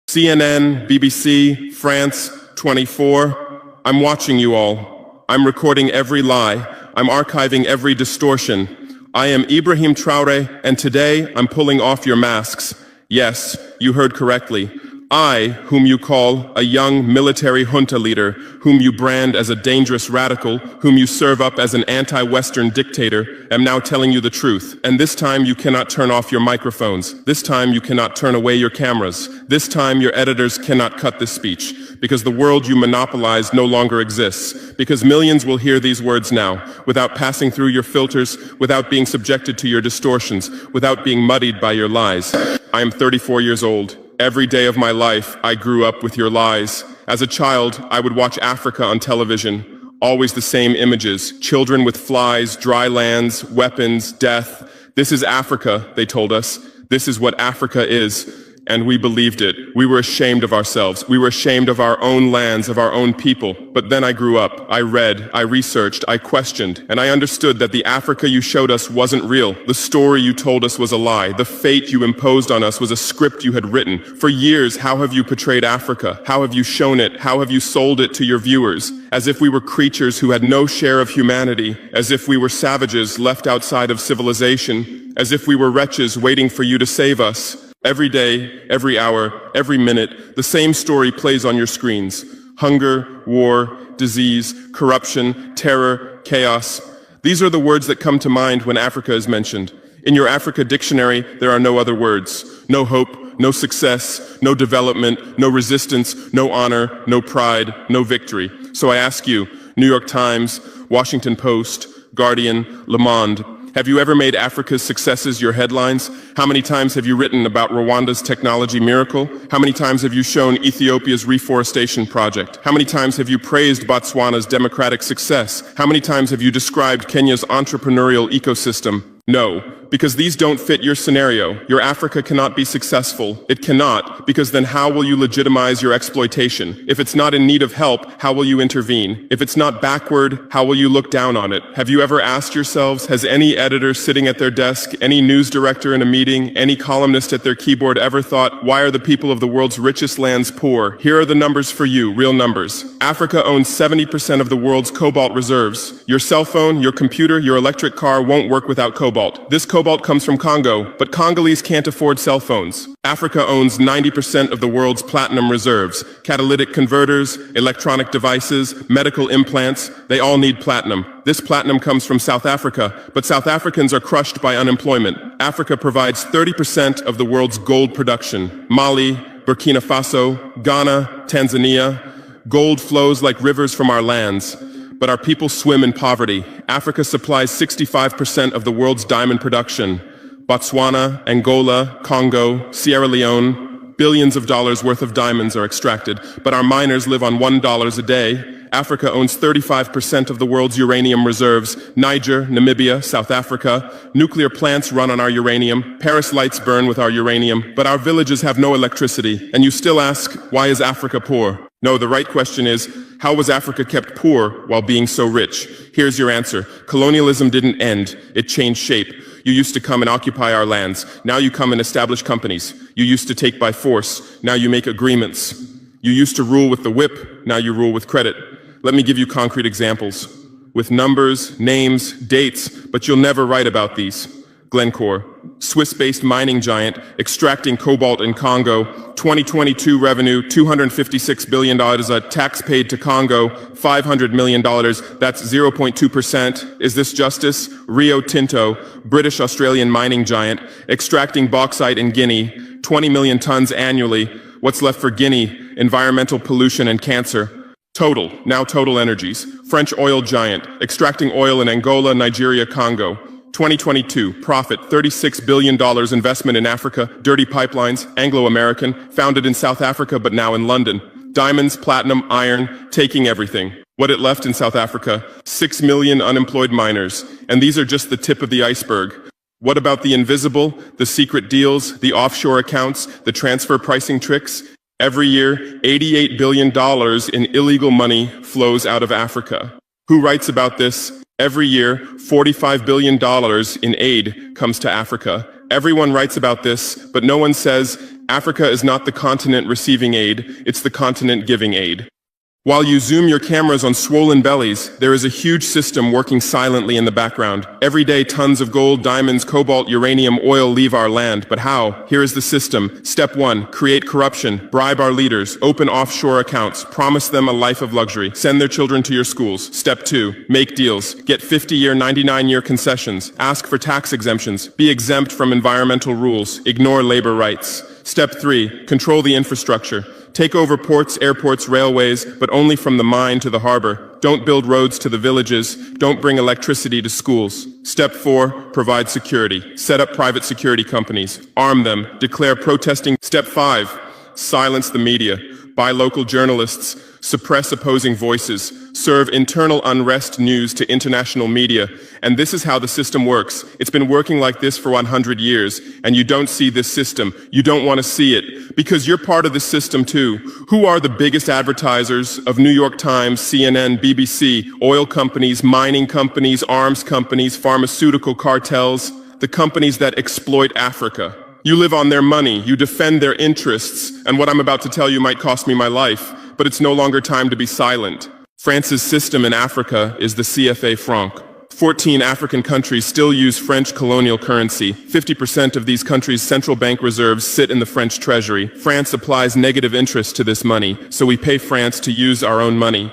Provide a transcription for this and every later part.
CNN, BBC, France, 24. I'm watching you all. I'm recording every lie. I'm archiving every distortion. I am Ibrahim Traore, and today I'm pulling off your masks. Yes, you heard correctly. I, whom you call a young military junta leader, whom you brand as a dangerous radical, whom you serve up as an anti-Western dictator, am now telling you the truth. And this time you cannot turn off your microphones. This time you cannot turn away your cameras. This time your editors cannot cut this speech, because the world you monopolize no longer exists. Because millions will hear these words now, without passing through your filters, without being subjected to your distortions, without being muddied by your lies. I am 34 years old. Every day of my life, I grew up with your lies. As a child, I would watch Africa on television. Always the same images. Children with flies, dry lands, weapons, death. This is Africa, they told us. This is what Africa is. And we believed it. We were ashamed of ourselves. We were ashamed of our own lands, of our own people. But then I grew up. I read, I researched, I questioned, and I understood that the Africa you showed us wasn't real. The story you told us was a lie. The fate you imposed on us was a script you had written. For years, how have you portrayed Africa? How have you shown it? How have you sold it to your viewers? As if we were creatures who had no share of humanity, as if we were savages left outside of civilization, as if we were wretches waiting for you to save us. Every day, every hour, every minute, the same story plays on your screens. Hunger, war, disease, corruption, terror, chaos. These are the words that come to mind when Africa is mentioned. In your Africa dictionary, there are no other words. No hope, no success, no development, no resistance, no honor, no pride, no victory. So I ask you, New York Times, Washington Post, Guardian, Le Monde, have you ever made Africa's successes your headlines? How many times have you written about Rwanda's technology miracle? How many times have you shown Ethiopia's reforestation project? How many times have you praised Botswana's democratic success? How many times have you described Kenya's entrepreneurial ecosystem? No, because these don't fit your scenario. Your Africa cannot be successful. It cannot, because then how will you legitimize your exploitation? If it's not in need of help, how will you intervene? If it's not backward, how will you look down on it? Have you ever asked yourselves, has any editor sitting at their desk, any news director in a meeting, any columnist at their keyboard ever thought, why are the people of the world's richest lands poor? Here are the numbers for you, real numbers. Africa owns 70% of the world's cobalt reserves. Your cell phone, your computer, your electric car won't work without cobalt. This cobalt comes from Congo, but Congolese can't afford cell phones. Africa owns 90% of the world's platinum reserves. Catalytic converters, electronic devices, medical implants, they all need platinum. This platinum comes from South Africa, but South Africans are crushed by unemployment. Africa provides 30% of the world's gold production. Mali, Burkine Faso, Ghana, Tanzania. Gold flows like rivers from our lands. But our people swim in poverty. Africa supplies 65% of the world's diamond production. Botswana, Angola, Congo, Sierra Leone, billions of dollars worth of diamonds are extracted, but our miners live on $1 a day. Africa owns 35% of the world's uranium reserves. Niger, Namibia, South Africa. Nuclear plants run on our uranium. Paris lights burn with our uranium, but our villages have no electricity. And you still ask, why is Africa poor? No, the right question is, how was Africa kept poor while being so rich? Here's your answer. Colonialism didn't end. It changed shape. You used to come and occupy our lands. Now you come and establish companies. You used to take by force. Now you make agreements. You used to rule with the whip. Now you rule with credit. Let me give you concrete examples. With numbers, names, dates, but you'll never write about these. Glencore, Swiss-based mining giant, extracting cobalt in Congo. 2022 revenue, $256 billion. Tax paid to Congo, $500 million. That's 0.2%. Is this justice? Rio Tinto, British-Australian mining giant, extracting bauxite in Guinea, 20 million tons annually. What's left for Guinea? Environmental pollution and cancer. Total, now Total Energies, French oil giant, extracting oil in Angola, Nigeria, Congo. 2022, profit, $36 billion investment in Africa, dirty pipelines, Anglo-American, founded in South Africa but now in London. Diamonds, platinum, iron, taking everything. What it left in South Africa, 6 million unemployed miners. And these are just the tip of the iceberg. What about the invisible, the secret deals, the offshore accounts, the transfer pricing tricks? Every year, $88 billion in illegal money flows out of Africa. Who writes about this? Every year, $45 billion in aid comes to Africa. Everyone writes about this, but no one says Africa is not the continent receiving aid, it's the continent giving aid. While you zoom your cameras on swollen bellies, there is a huge system working silently in the background. Every day, tons of gold, diamonds, cobalt, uranium, oil leave our land. But how? Here is the system. Step 1, create corruption, bribe our leaders, open offshore accounts, promise them a life of luxury, send their children to your schools. Step 2, make deals, get 50-year, 99-year concessions, ask for tax exemptions, be exempt from environmental rules, ignore labor rights. Step 3, control the infrastructure. Take over ports, airports, railways, but only from the mine to the harbor. Don't build roads to the villages. Don't bring electricity to schools. Step 4, provide security. Set up private security companies. Arm them. Declare protesting. Step 5, silence the media. Buy local journalists. Suppress opposing voices. Serve internal unrest news to international media. And this is how the system works. It's been working like this for 100 years, and you don't see this system. You don't want to see it, because you're part of the system too. Who are the biggest advertisers of New York Times, CNN, BBC, oil companies, mining companies, arms companies, pharmaceutical cartels, the companies that exploit Africa? You live on their money, you defend their interests, and what I'm about to tell you might cost me my life, but it's no longer time to be silent. France's system in Africa is the CFA franc. 14 African countries still use French colonial currency. 50% of these countries' central bank reserves sit in the French treasury. France applies negative interest to this money, so we pay France to use our own money.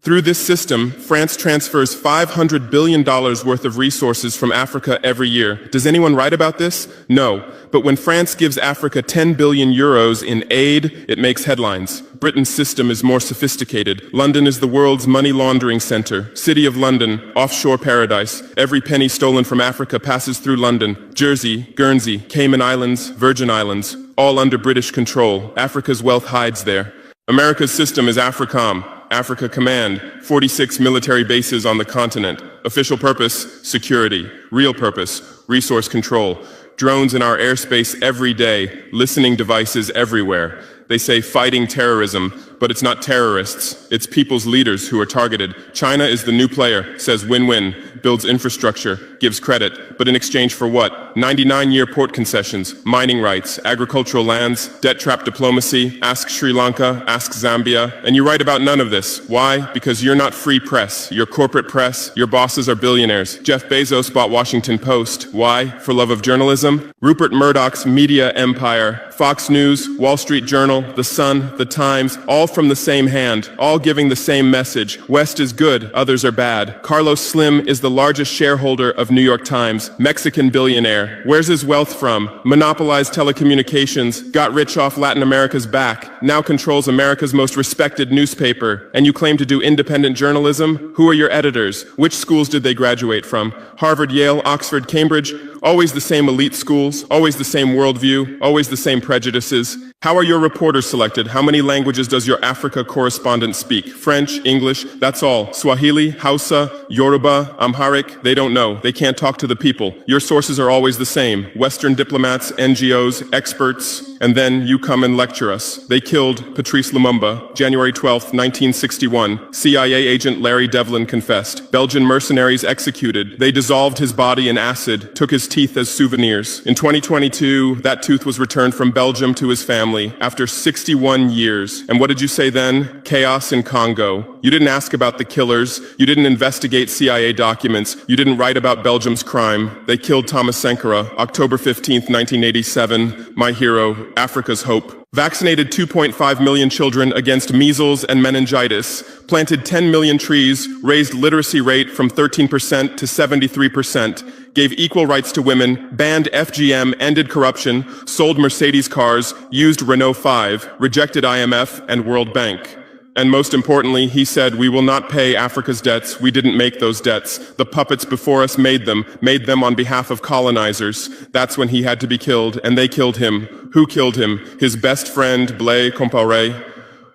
Through this system, France transfers $500 billion worth of resources from Africa every year. Does anyone write about this? No. But when France gives Africa 10 billion euros in aid, it makes headlines. Britain's system is more sophisticated. London is the world's money laundering center. City of London, offshore paradise. Every penny stolen from Africa passes through London. Jersey, Guernsey, Cayman Islands, Virgin Islands, all under British control. Africa's wealth hides there. America's system is AFRICOM. Africa Command, 46 military bases on the continent. Official purpose, security. Real purpose, resource control. Drones in our airspace every day, listening devices everywhere. They say fighting terrorism, but it's not terrorists. It's people's leaders who are targeted. China is the new player, says win-win, builds infrastructure, gives credit, but in exchange for what? 99-year port concessions, mining rights, agricultural lands, debt-trap diplomacy, ask Sri Lanka, ask Zambia, and you write about none of this. Why? Because you're not free press. You're corporate press. Your bosses are billionaires. Jeff Bezos bought Washington Post. Why? For love of journalism? Rupert Murdoch's media empire, Fox News, Wall Street Journal, The Sun, The Times, all from the same hand, all giving the same message. West is good, others are bad. Carlos Slim is the largest shareholder of New York Times, Mexican billionaire. Where's his wealth from? Monopolized telecommunications, got rich off Latin America's back, now controls America's most respected newspaper. And you claim to do independent journalism? Who are your editors? Which schools did they graduate from? Harvard, Yale, Oxford, Cambridge? Always the same elite schools, always the same worldview, always the same prejudices. How are your reporters selected? How many languages does your Africa correspondent speak? French, English, that's all. Swahili, Hausa, Yoruba, Amharic, they don't know. They can't talk to the people. Your sources are always the same. Western diplomats, NGOs, experts, and then you come and lecture us. They killed Patrice Lumumba, January 12th, 1961. CIA agent Larry Devlin confessed. Belgian mercenaries executed. They dissolved his body in acid, took his teeth as souvenirs. In 2022, that tooth was returned from Belgium to his family after 61 years. And what did you say then? Chaos in Congo. You didn't ask about the killers. You didn't investigate CIA documents. You didn't write about Belgium's crime. They killed Thomasa Sankare, October 15th, 1987. My hero, Africa's hope. Vaccinated 2.5 million children against measles and meningitis, planted 10 million trees, raised literacy rate from 13% to 73%, gave equal rights to women, banned FGM, ended corruption, sold Mercedes cars, used Renault 5, rejected IMF and World Bank. And most importantly, he said, we will not pay Africa's debts. We didn't make those debts. The puppets before us made them on behalf of colonizers. That's when he had to be killed, and they killed him. Who killed him? His best friend, Blaise Compaoré.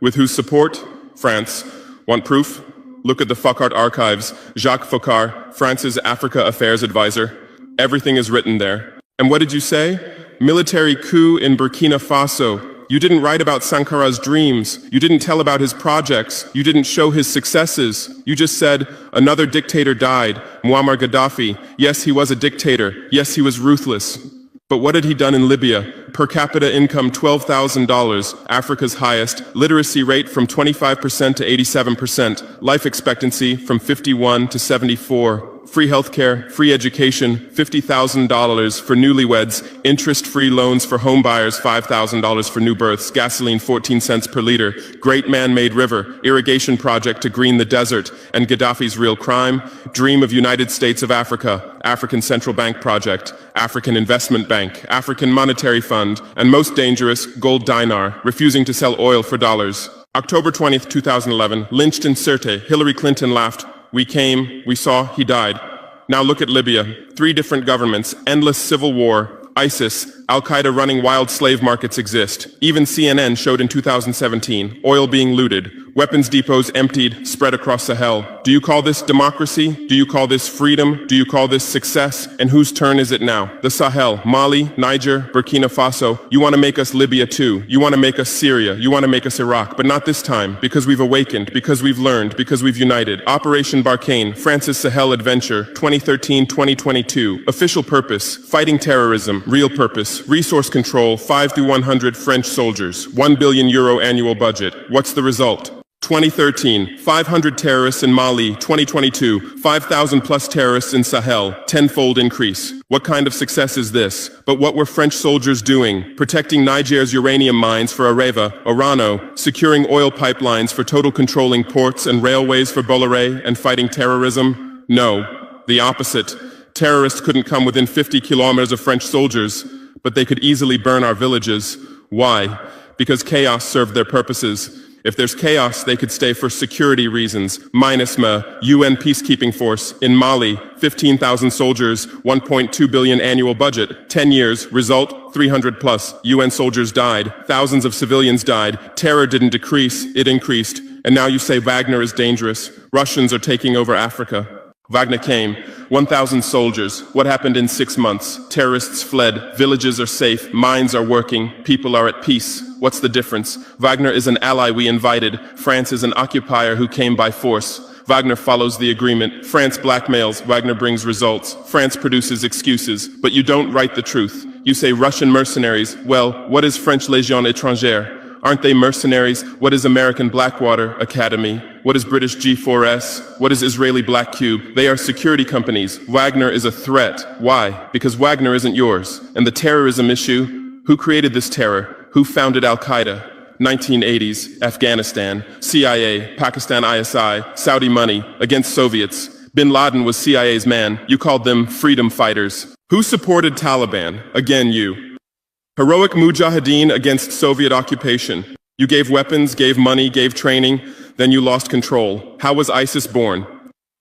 With whose support? France. Want proof? Look at the Focard archives. Jacques Focard, France's Africa Affairs advisor. Everything is written there. And what did you say? Military coup in Burkine Faso. You didn't write about Sankare's dreams. You didn't tell about his projects. You didn't show his successes. You just said, another dictator died, Muammar Gaddafi. Yes, he was a dictator. Yes, he was ruthless. But what had he done in Libya? Per capita income $12,000, Africa's highest, literacy rate from 25% to 87%, life expectancy from 51 to 74, free healthcare, free education, $50,000 for newlyweds, interest-free loans for homebuyers, $5,000 for new births, gasoline 14 cents per liter, great man-made river, irrigation project to green the desert, and Gaddafi's real crime, dream of United States of Africa, African Central Bank project, African Investment Bank, African Monetary Fund, and most dangerous, gold dinar, refusing to sell oil for dollars. October 20th, 2011, lynched in Sirte, Hillary Clinton laughed. We came, we saw, he died. Now look at Libya. 3 different governments, endless civil war, ISIS, Al-Qaeda running wild slave markets exist. Even CNN showed in 2017, oil being looted, weapons depots emptied, spread across Sahel. Do you call this democracy? Do you call this freedom? Do you call this success? And whose turn is it now? The Sahel, Mali, Niger, Burkina Faso. You want to make us Libya too. You want to make us Syria. You want to make us Iraq. But not this time, because we've awakened, because we've learned, because we've united. Operation Barkhane, France's Sahel Adventure, 2013-2022. Official purpose, fighting terrorism. Real purpose, resource control, 5 through 100 French soldiers. €1 billion annual budget. What's the result? 2013, 500 terrorists in Mali. 2022, 5,000 plus terrorists in Sahel, tenfold increase. What kind of success is this? But what were French soldiers doing? Protecting Niger's uranium mines for Areva, Orano, securing oil pipelines for total controlling ports and railways for Bolloré, and fighting terrorism? No, the opposite. Terrorists couldn't come within 50 kilometers of French soldiers, but they could easily burn our villages. Why? Because chaos served their purposes. If there's chaos, they could stay for security reasons. MINUSMA, UN peacekeeping force. In Mali, 15,000 soldiers, 1.2 billion annual budget. 10 years, result, 300 plus. UN soldiers died. Thousands of civilians died. Terror didn't decrease, it increased. And now you say Wagner is dangerous. Russians are taking over Africa. Wagner came, 1,000 soldiers. What happened in 6 months? Terrorists fled, villages are safe, mines are working, people are at peace. What's the difference? Wagner is an ally we invited. France is an occupier who came by force. Wagner follows the agreement. France blackmails, Wagner brings results. France produces excuses, but you don't write the truth. You say Russian mercenaries. Well, what is French Légion étrangère? Aren't they mercenaries? What is American Blackwater Academy? What is British G4S? What is Israeli Black Cube? They are security companies. Wagner is a threat. Why? Because Wagner isn't yours. And the terrorism issue? Who created this terror? Who founded Al-Qaeda? 1980s, Afghanistan, CIA, Pakistan ISI, Saudi money, against Soviets. Bin Laden was CIA's man. You called them freedom fighters. Who supported Taliban? Again, you. Heroic mujahideen against Soviet occupation. You gave weapons, gave money, gave training, then you lost control. How was ISIS born?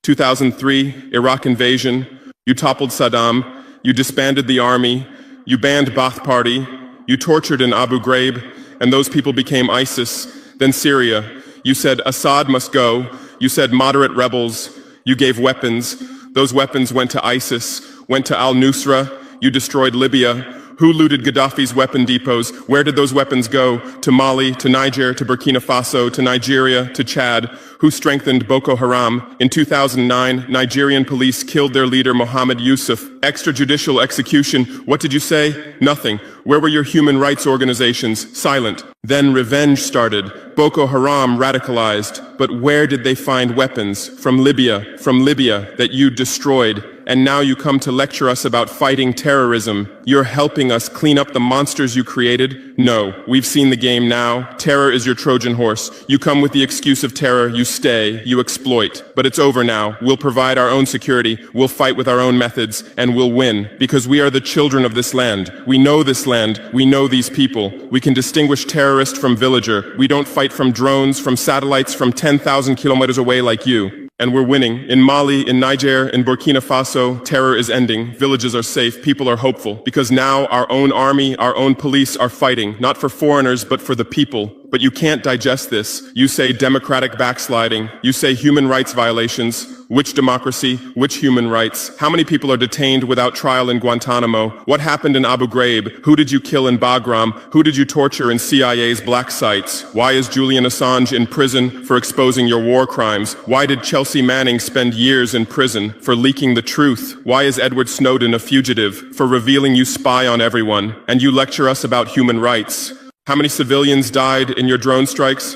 2003, Iraq invasion. You toppled Saddam. You disbanded the army. You banned Ba'ath Party. You tortured in Abu Ghraib, and those people became ISIS. Then Syria. You said Assad must go. You said moderate rebels. You gave weapons. Those weapons went to ISIS, went to al-Nusra. You destroyed Libya. Who looted Gaddafi's weapon depots? Where did those weapons go? To Mali, to Niger, to Burkina Faso, to Nigeria, to Chad? Who strengthened Boko Haram? In 2009, Nigerian police killed their leader Mohammed Yusuf. Extrajudicial execution. What did you say? Nothing. Where were your human rights organizations? Silent. Then revenge started. Boko Haram radicalized. But where did they find weapons? From Libya that you destroyed. And now you come to lecture us about fighting terrorism. You're helping us clean up the monsters you created? No, we've seen the game now. Terror is your Trojan horse. You come with the excuse of terror, you stay, you exploit. But it's over now. We'll provide our own security, we'll fight with our own methods, and we'll win. Because we are the children of this land. We know this land, we know these people. We can distinguish terrorist from villager. We don't fight from drones, from satellites, from 10,000 kilometers away like you. And we're winning. In Mali, in Niger, in Burkina Faso, terror is ending. Villages are safe. People are hopeful. Because now our own army, our own police are fighting, not for foreigners, but for the people. But you can't digest this. You say democratic backsliding. You say human rights violations. Which democracy? Which human rights? How many people are detained without trial in Guantanamo? What happened in Abu Ghraib? Who did you kill in Bagram? Who did you torture in CIA's black sites? Why is Julian Assange in prison for exposing your war crimes? Why did Chelsea Manning spend years in prison for leaking the truth? Why is Edward Snowden a fugitive for revealing you spy on everyone? And you lecture us about human rights. How many civilians died in your drone strikes?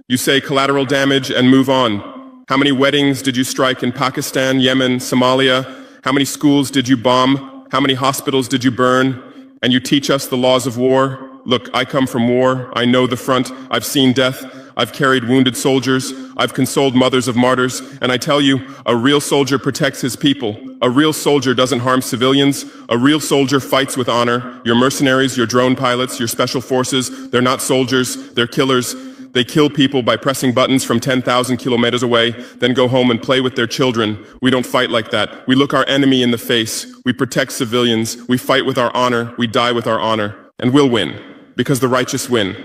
You say collateral damage and move on. How many weddings did you strike in Pakistan, Yemen, Somalia? How many schools did you bomb? How many hospitals did you burn? And you teach us the laws of war? Look, I come from war. I know the front. I've seen death. I've carried wounded soldiers. I've consoled mothers of martyrs. And I tell you, a real soldier protects his people. A real soldier doesn't harm civilians. A real soldier fights with honor. Your mercenaries, your drone pilots, your special forces, they're not soldiers, they're killers. They kill people by pressing buttons from 10,000 kilometers away, then go home and play with their children. We don't fight like that. We look our enemy in the face. We protect civilians. We fight with our honor. We die with our honor. And we'll win. Because the righteous win.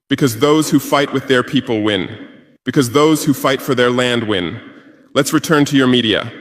Because those who fight with their people win. Because those who fight for their land win. Let's return to your media.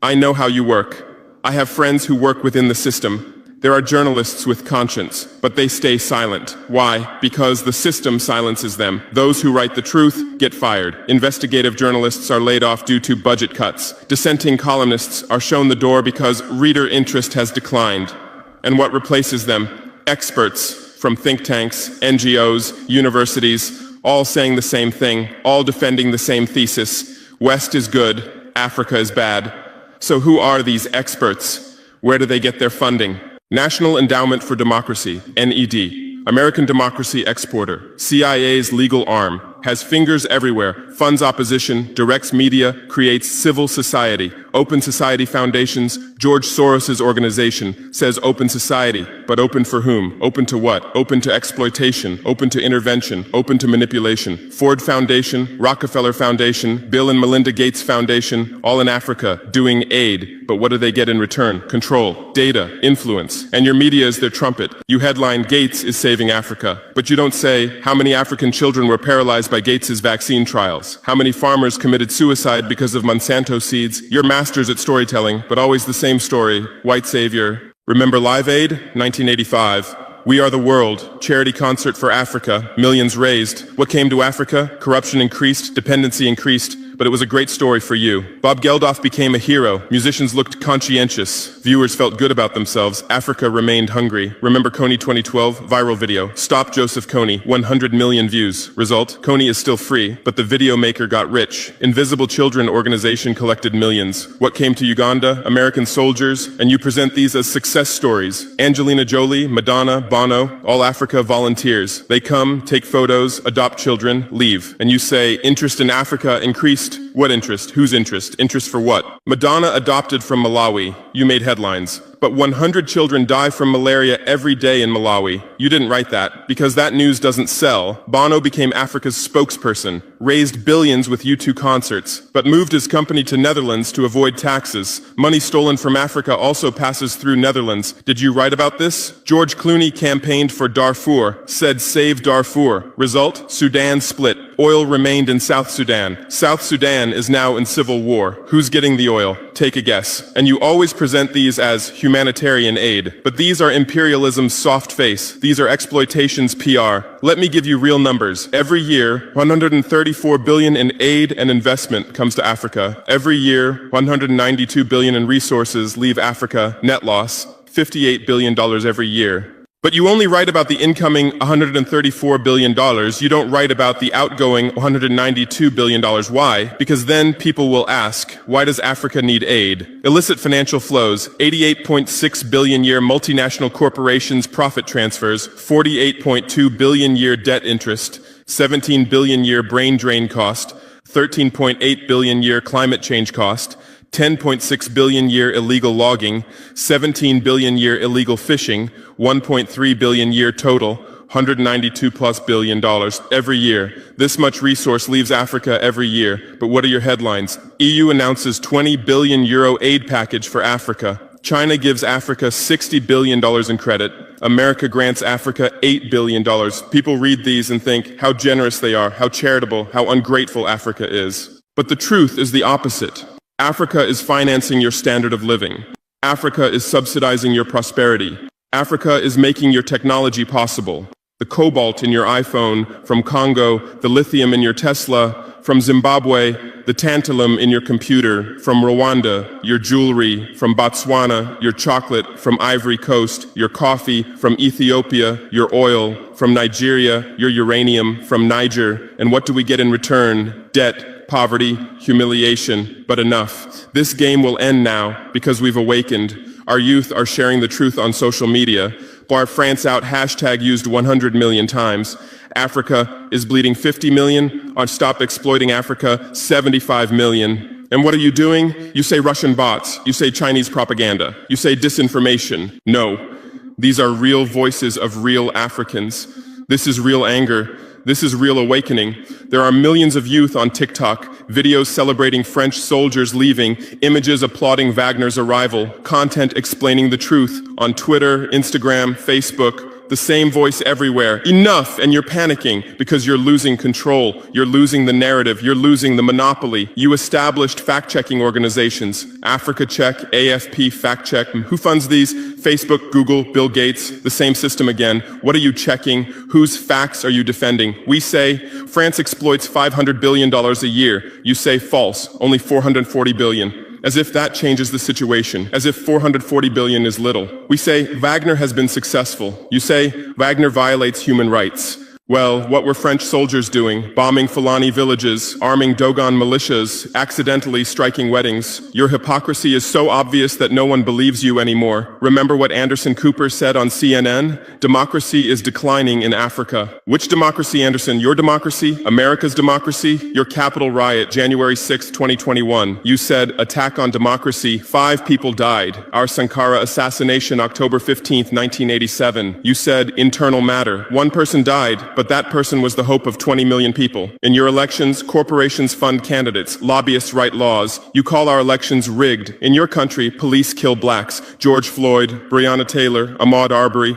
I know how you work. I have friends who work within the system. There are journalists with conscience, but they stay silent. Why? Because the system silences them. Those who write the truth get fired. Investigative journalists are laid off due to budget cuts. Dissenting columnists are shown the door because reader interest has declined. And what replaces them? Experts from think tanks, NGOs, universities, all saying the same thing, all defending the same thesis. West is good, Africa is bad. So who are these experts? Where do they get their funding? National Endowment for Democracy, NED, American democracy exporter, CIA's legal arm, has fingers everywhere, funds opposition, directs media, creates civil society. Open Society Foundations, George Soros's organization, says open society, but open for whom? Open to what? Open to exploitation, open to intervention, open to manipulation. Ford Foundation, Rockefeller Foundation, Bill and Melinda Gates Foundation, all in Africa, doing aid. But what do they get in return? Control, data, influence. And your media is their trumpet. You headline, Gates is saving Africa. But you don't say, how many African children were paralyzed by Gates's vaccine trials? How many farmers committed suicide because of Monsanto seeds? You're masters at storytelling, but always the same story. White savior. Remember Live Aid? 1985. We Are the World, charity concert for Africa, millions raised. What came to Africa? Corruption increased, dependency increased, but it was a great story for you. Bob Geldof became a hero. Musicians looked conscientious. Viewers felt good about themselves. Africa remained hungry. Remember Kony 2012? Viral video. Stop Joseph Kony. 100 million views. Result? Kony is still free, but the video maker got rich. Invisible Children organization collected millions. What came to Uganda? American soldiers. And you present these as success stories. Angelina Jolie, Madonna, Bono, all Africa volunteers. They come, take photos, adopt children, leave. And you say, interest in Africa increased. What interest? Whose interest? Interest for what? Madonna adopted from Malawi. You made headlines. But 100 children die from malaria every day in Malawi. You didn't write that, because that news doesn't sell. Bono became Africa's spokesperson, raised billions with U2 concerts, but moved his company to Netherlands to avoid taxes. Money stolen from Africa also passes through Netherlands. Did you write about this? George Clooney campaigned for Darfur, said save Darfur. Result? Sudan split. Oil remained in South Sudan. South Sudan is now in civil war. Who's getting the oil? Take a guess. And you always present these as humanitarian aid. But these are imperialism's soft face. These are exploitation's PR. Let me give you real numbers. Every year, 134 billion in aid and investment comes to Africa. Every year, 192 billion in resources leave Africa. Net loss, $58 billion every year. But you only write about the incoming $134 billion. You don't write about the outgoing $192 billion. Why? Because then people will ask, why does Africa need aid? Illicit financial flows, 88.6 billion year multinational corporations profit transfers, 48.2 billion year debt interest, 17 billion year brain drain cost, 13.8 billion year climate change cost, 10.6 billion year illegal logging, 17 billion year illegal fishing, 1.3 billion year total, $192+ billion every year. This much resource leaves Africa every year. But what are your headlines? EU announces 20 billion euro aid package for Africa. China gives Africa $60 billion in credit. America grants Africa $8 billion. People read these and think how generous they are, how charitable, how ungrateful Africa is. But the truth is the opposite. Africa is financing your standard of living. Africa is subsidizing your prosperity. Africa is making your technology possible. The cobalt in your iPhone from Congo, the lithium in your Tesla from Zimbabwe, the tantalum in your computer from Rwanda, your jewelry from Botswana, your chocolate from Ivory Coast, your coffee from Ethiopia, your oil from Nigeria, your uranium from Niger. And what do we get in return? Debt, poverty, humiliation, but enough. This game will end now because we've awakened. Our youth are sharing the truth on social media. Bar France out hashtag used 100 million times. Africa is bleeding 50 million. On Stop Exploiting Africa, 75 million. And what are you doing? You say Russian bots. You say Chinese propaganda. You say disinformation. No. These are real voices of real Africans. This is real anger. This is real awakening. There are millions of youth on TikTok, videos celebrating French soldiers leaving, images applauding Wagner's arrival, content explaining the truth on Twitter, Instagram, Facebook. The same voice everywhere. Enough! And you're panicking because you're losing control. You're losing the narrative. You're losing the monopoly. You established fact-checking organizations. Africa Check, AFP Fact Check. Who funds these? Facebook, Google, Bill Gates. The same system again. What are you checking? Whose facts are you defending? We say France exploits $500 billion a year. You say false. Only $440 billion. As if that changes the situation, as if 440 billion is little. We say Wagner has been successful. You say Wagner violates human rights. Well, what were French soldiers doing? Bombing Fulani villages, arming Dogon militias, accidentally striking weddings. Your hypocrisy is so obvious that no one believes you anymore. Remember what Anderson Cooper said on CNN? Democracy is declining in Africa. Which democracy, Anderson? Your democracy? America's democracy? Your Capitol riot, January 6, 2021. You said, attack on democracy. 5 people died. Our Sankara assassination, October 15, 1987. You said, internal matter. 1 person died. But that person was the hope of 20 million people. In your elections, corporations fund candidates, lobbyists write laws. You call our elections rigged. In your country, police kill blacks. George Floyd, Breonna Taylor, Ahmaud Arbery.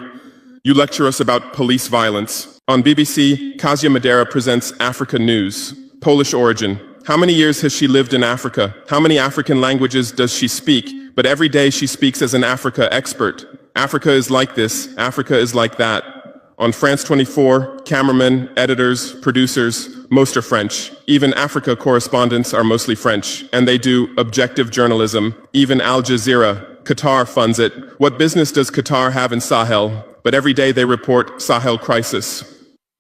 You lecture us about police violence. On BBC, Kasia Madera presents Africa News. Polish origin. How many years has she lived in Africa? How many African languages does she speak? But every day she speaks as an Africa expert. Africa is like this. Africa is like that. On France 24, cameramen, editors, producers, most are French. Even Africa correspondents are mostly French, and they do objective journalism. Even Al Jazeera, Qatar funds it. What business does Qatar have in Sahel? But every day they report Sahel crisis.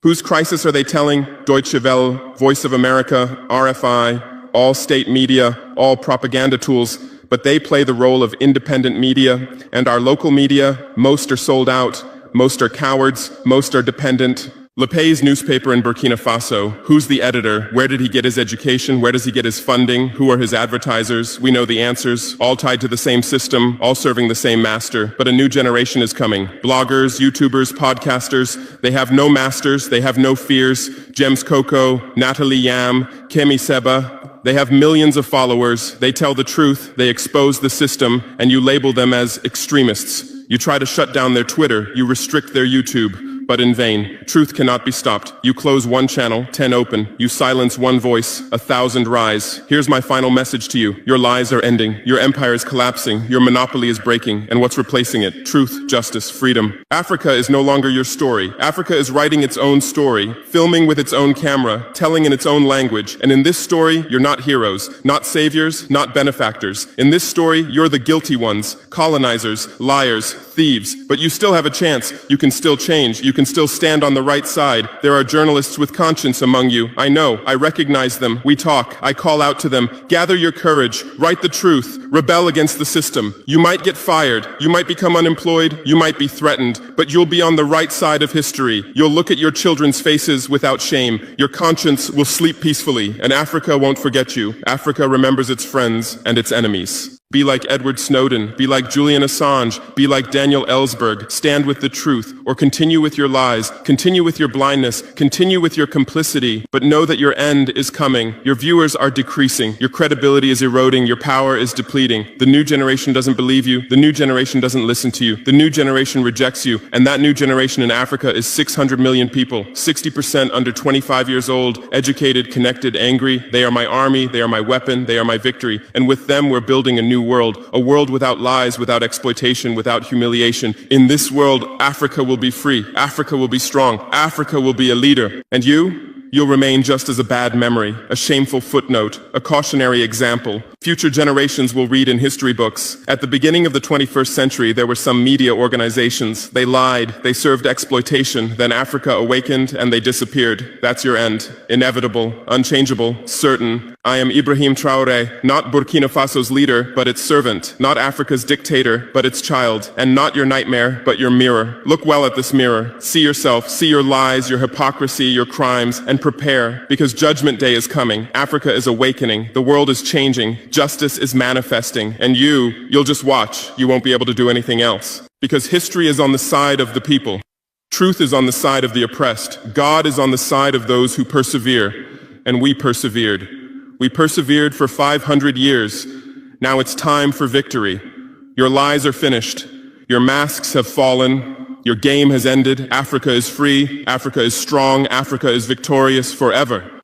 Whose crisis are they telling? Deutsche Welle, Voice of America, RFI, all state media, all propaganda tools. But they play the role of independent media, and our local media, most are sold out. Most are cowards, most are dependent. Le Pay's newspaper in Burkine Faso, who's the editor? Where did he get his education? Where does he get his funding? Who are his advertisers? We know the answers, all tied to the same system, all serving the same master. But a new generation is coming. Bloggers, YouTubers, podcasters, they have no masters, they have no fears. James Coco, Natalie Yam, Kemi Seba, they have millions of followers, they tell the truth, they expose the system, and you label them as extremists. You try to shut down their Twitter, you restrict their YouTube, but in vain. Truth cannot be stopped. You close one channel, 10 open. You silence one voice, 1,000 rise. Here's my final message to you. Your lies are ending. Your empire is collapsing. Your monopoly is breaking. And what's replacing it? Truth, justice, freedom. Africa is no longer your story. Africa is writing its own story, filming with its own camera, telling in its own language. And in this story, you're not heroes, not saviors, not benefactors. In this story, you're the guilty ones, colonizers, liars, thieves. But you still have a chance. You can still change. You can still stand on the right side. There are journalists with conscience among you. I know. I recognize them. We talk. I call out to them. Gather your courage. Write the truth. Rebel against the system. You might get fired. You might become unemployed. You might be threatened. But you'll be on the right side of history. You'll look at your children's faces without shame. Your conscience will sleep peacefully. And Africa won't forget you. Africa remembers its friends and its enemies. Be like Edward Snowden, be like Julian Assange, be like Daniel Ellsberg, stand with the truth, or continue with your lies, continue with your blindness, continue with your complicity, but know that your end is coming. Your viewers are decreasing, your credibility is eroding, your power is depleting. The new generation doesn't believe you, the new generation doesn't listen to you, the new generation rejects you, and that new generation in Africa is 600 million people, 60% under 25 years old, educated, connected, angry. They are my army, they are my weapon, they are my victory, and with them we're building a new world, a world without lies, without exploitation, without humiliation. In this world, Africa will be free, Africa will be strong, Africa will be a leader. And you'll remain just as a bad memory, a shameful footnote, a cautionary example. Future generations will read in history books. At the beginning of the 21st century, there were some media organizations. They lied, they served exploitation, then Africa awakened and they disappeared. That's your end. Inevitable, unchangeable, certain. I am Ibrahim Traore, not Burkine Faso's leader, but its servant, not Africa's dictator, but its child, and not your nightmare, but your mirror. Look well at this mirror. See yourself, see your lies, your hypocrisy, your crimes, and prepare, because Judgment Day is coming. Africa is awakening. The world is changing. Justice is manifesting. And you'll just watch. You won't be able to do anything else. Because history is on the side of the people. Truth is on the side of the oppressed. God is on the side of those who persevere. And we persevered. We persevered for 500 years. Now it's time for victory. Your lies are finished. Your masks have fallen. Your game has ended. Africa is free. Africa is strong. Africa is victorious forever.